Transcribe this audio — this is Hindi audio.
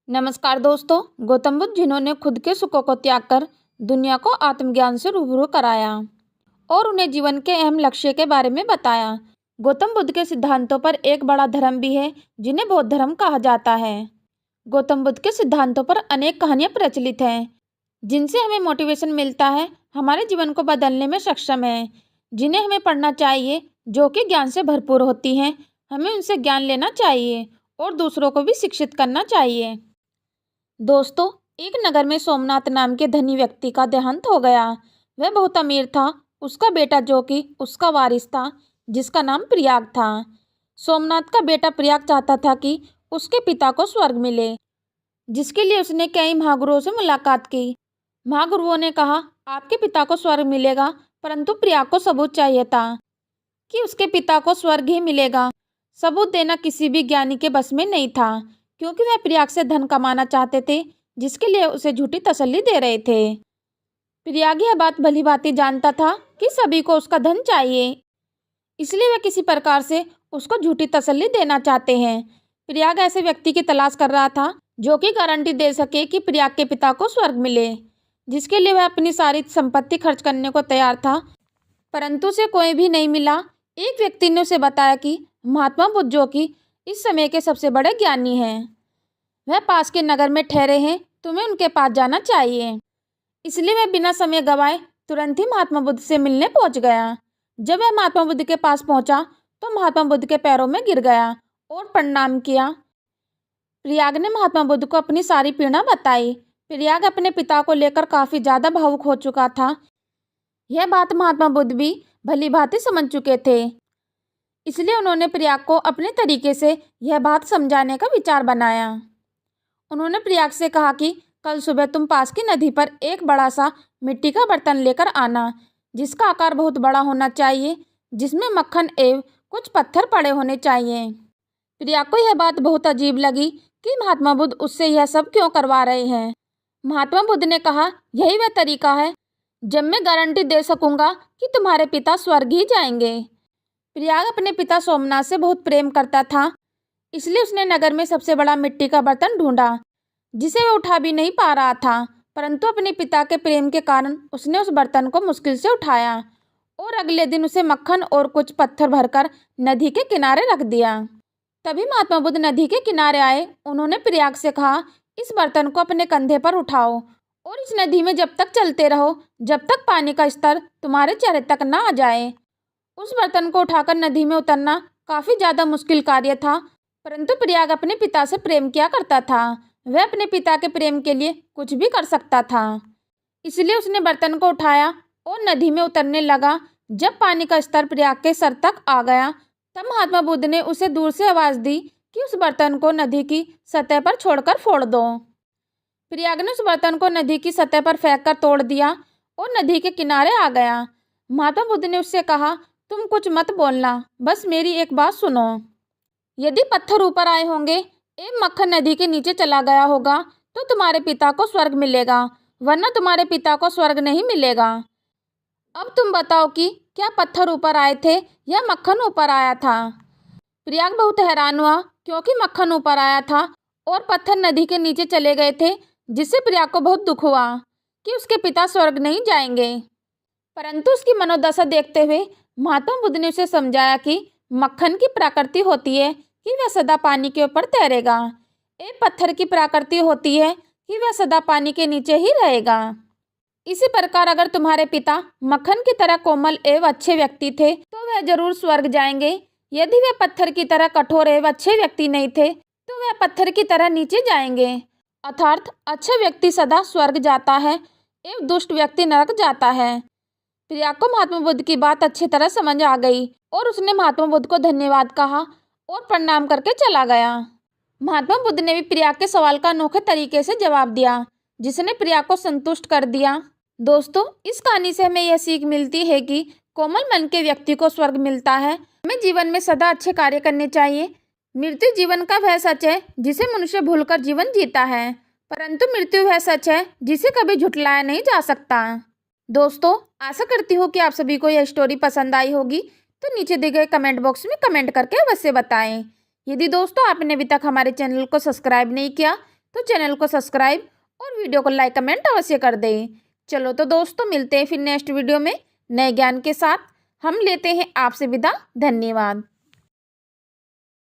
नमस्कार दोस्तों। गौतम बुद्ध जिन्होंने खुद के सुखों को त्याग कर दुनिया को आत्मज्ञान से रूबरू कराया और उन्हें जीवन के अहम लक्ष्य के बारे में बताया। गौतम बुद्ध के सिद्धांतों पर एक बड़ा धर्म भी है जिन्हें बौद्ध धर्म कहा जाता है। गौतम बुद्ध के सिद्धांतों पर अनेक कहानियां प्रचलित हैं जिनसे हमें मोटिवेशन मिलता है, हमारे जीवन को बदलने में सक्षम है, जिन्हें हमें पढ़ना चाहिए, जो कि ज्ञान से भरपूर होती हैं। हमें उनसे ज्ञान लेना चाहिए और दूसरों को भी शिक्षित करना चाहिए। दोस्तों, एक नगर में सोमनाथ नाम के धनी व्यक्ति का देहांत हो गया। वह बहुत अमीर था। उसका बेटा जो कि उसका वारिस था, जिसका नाम प्रयाग था। सोमनाथ का बेटा प्रयाग चाहता था कि उसके पिता को स्वर्ग मिले, जिसके लिए उसने कई महागुरुओं से मुलाकात की। महागुरुओं ने कहा, आपके पिता को स्वर्ग मिलेगा, परंतु प्रयाग को सबूत चाहिए था कि उसके पिता को स्वर्ग ही मिलेगा। सबूत देना किसी भी ज्ञानी के बस में नहीं था, क्योंकि वह प्रयाग से धन कमाना चाहते थे, जिसके लिए उसे झूठी तसल्ली दे रहे थे। प्रयाग यह बात भली भांति जानता था कि सभी को उसका धन चाहिए, इसलिए वह किसी प्रकार से उसको झूठी तसल्ली देना चाहते हैं। प्रयाग ऐसे व्यक्ति की तलाश कर रहा था जो कि गारंटी दे सके कि प्रयाग के पिता को स्वर्ग मिले, जिसके लिए वह अपनी सारी संपत्ति खर्च करने को तैयार था, परंतु उसे कोई भी नहीं मिला। एक व्यक्ति ने उसे बताया कि महात्मा बुद्ध, जो कि इस समय के सबसे बड़े ज्ञानी हैं, वह पास के नगर में ठहरे हैं, तुम्हें उनके पास जाना चाहिए। इसलिए वह बिना समय गवाए तुरंत ही महात्मा बुद्ध से मिलने पहुंच गया। जब वह महात्मा बुद्ध के पास पहुंचा तो महात्मा बुद्ध के पैरों में गिर गया और प्रणाम किया। प्रयाग ने महात्मा बुद्ध को अपनी सारी पीड़ा बताई। प्रयाग अपने पिता को लेकर काफी ज्यादा भावुक हो चुका था। यह बात महात्मा बुद्ध भी भली भांति समझ चुके थे, इसलिए उन्होंने प्रयाग को अपने तरीके से यह बात समझाने का विचार बनाया। उन्होंने प्रयाग से कहा कि कल सुबह तुम पास की नदी पर एक बड़ा सा मिट्टी का बर्तन लेकर आना, जिसका आकार बहुत बड़ा होना चाहिए, जिसमें मक्खन एवं कुछ पत्थर पड़े होने चाहिए। प्रयाग को यह बात बहुत अजीब लगी कि महात्मा बुद्ध उससे यह सब क्यों करवा रहे हैं। महात्मा बुद्ध ने कहा, यही वह तरीका है जब मैं गारंटी दे सकूंगा कि तुम्हारे पिता स्वर्ग ही जाएंगे। प्रयाग अपने पिता सोमनाथ से बहुत प्रेम करता था, इसलिए उसने नगर में सबसे बड़ा मिट्टी का बर्तन ढूंढा, जिसे वह उठा भी नहीं पा रहा था, परंतु अपने पिता के प्रेम के कारण उसने उस बर्तन को मुश्किल से उठाया और अगले दिन उसे मक्खन और कुछ पत्थर भरकर नदी के किनारे रख दिया। तभी महात्मा बुद्ध नदी के किनारे आए। उन्होंने प्रयाग से कहा, इस बर्तन को अपने कंधे पर उठाओ और इस नदी में जब तक चलते रहो जब तक पानी का स्तर तुम्हारे चेहरे तक ना आ जाए। उस बर्तन को उठाकर नदी में उतरना काफी ज्यादा मुश्किल कार्य था, परंतु प्रयाग अपने पिता से प्रेम किया करता था। वह अपने पिता के प्रेम के लिए कुछ भी कर सकता था, इसलिए उसने बर्तन को उठाया और नदी में उतरने लगा। जब पानी का स्तर प्रयाग के सर तक आ गया, तब महात्मा बुद्ध ने उसे दूर से आवाज दी कि उस बर्तन को नदी की सतह पर छोड़कर फोड़ दो। प्रयाग ने उस बर्तन को नदी की सतह पर फेंक कर तोड़ दिया और नदी के किनारे आ गया। महात्मा बुद्ध ने उससे कहा, तुम कुछ मत बोलना, बस मेरी एक बात सुनो। यदि पत्थर ऊपर आए होंगे एवं मक्खन नदी के नीचे चला गया होगा तो तुम्हारे पिता को स्वर्ग मिलेगा, वरना तुम्हारे पिता को स्वर्ग नहीं मिलेगा। अब तुम बताओ कि क्या पत्थर ऊपर आए थे या मक्खन ऊपर आया था। प्रयाग बहुत हैरान हुआ, क्योंकि मक्खन ऊपर आया था और पत्थर नदी के नीचे चले गए थे, जिससे प्रयाग को बहुत दुख हुआ कि उसके पिता स्वर्ग नहीं जाएंगे। परंतु उसकी मनोदशा देखते हुए महात्मा बुद्ध ने उसे समझाया कि मक्खन की प्रकृति होती है कि वह सदा पानी के ऊपर तैरेगा, एक पत्थर की प्रकृति होती है कि वह सदा पानी के नीचे ही रहेगा। इसी प्रकार अगर तुम्हारे पिता मक्खन की तरह कोमल एवं अच्छे व्यक्ति थे तो वह जरूर स्वर्ग जाएंगे। यदि वे पत्थर की तरह कठोर एवं अच्छे व्यक्ति नहीं थे तो वह पत्थर की तरह नीचे जाएंगे। अर्थात अच्छा व्यक्ति सदा स्वर्ग जाता है एवं दुष्ट व्यक्ति नरक जाता है। प्रयाग को महात्मा बुद्ध की बात अच्छी तरह समझ आ गई और उसने महात्मा बुद्ध को धन्यवाद कहा और प्रणाम करके चला गया। महात्मा बुद्ध ने भी प्रयाग के सवाल का अनोखे तरीके से जवाब दिया, जिसने प्रयाग को संतुष्ट कर दिया। दोस्तों, इस कहानी से हमें यह सीख मिलती है कि कोमल मन के व्यक्ति को स्वर्ग मिलता है। हमें जीवन में सदा अच्छे कार्य करने चाहिए। मृत्यु जीवन का वह सच है जिसे मनुष्य भूलकर जीवन जीता है, परंतु मृत्यु वह सच है जिसे कभी झुठलाया नहीं जा सकता। दोस्तों, आशा करती हूँ कि आप सभी को यह स्टोरी पसंद आई होगी, तो नीचे दिए गए कमेंट बॉक्स में कमेंट करके अवश्य बताएं। यदि दोस्तों आपने अभी तक हमारे चैनल को सब्सक्राइब नहीं किया तो चैनल को सब्सक्राइब और वीडियो को लाइक कमेंट अवश्य कर दें। चलो तो दोस्तों, मिलते हैं फिर नेक्स्ट वीडियो में नए ज्ञान के साथ। हम लेते हैं आपसे विदा। धन्यवाद।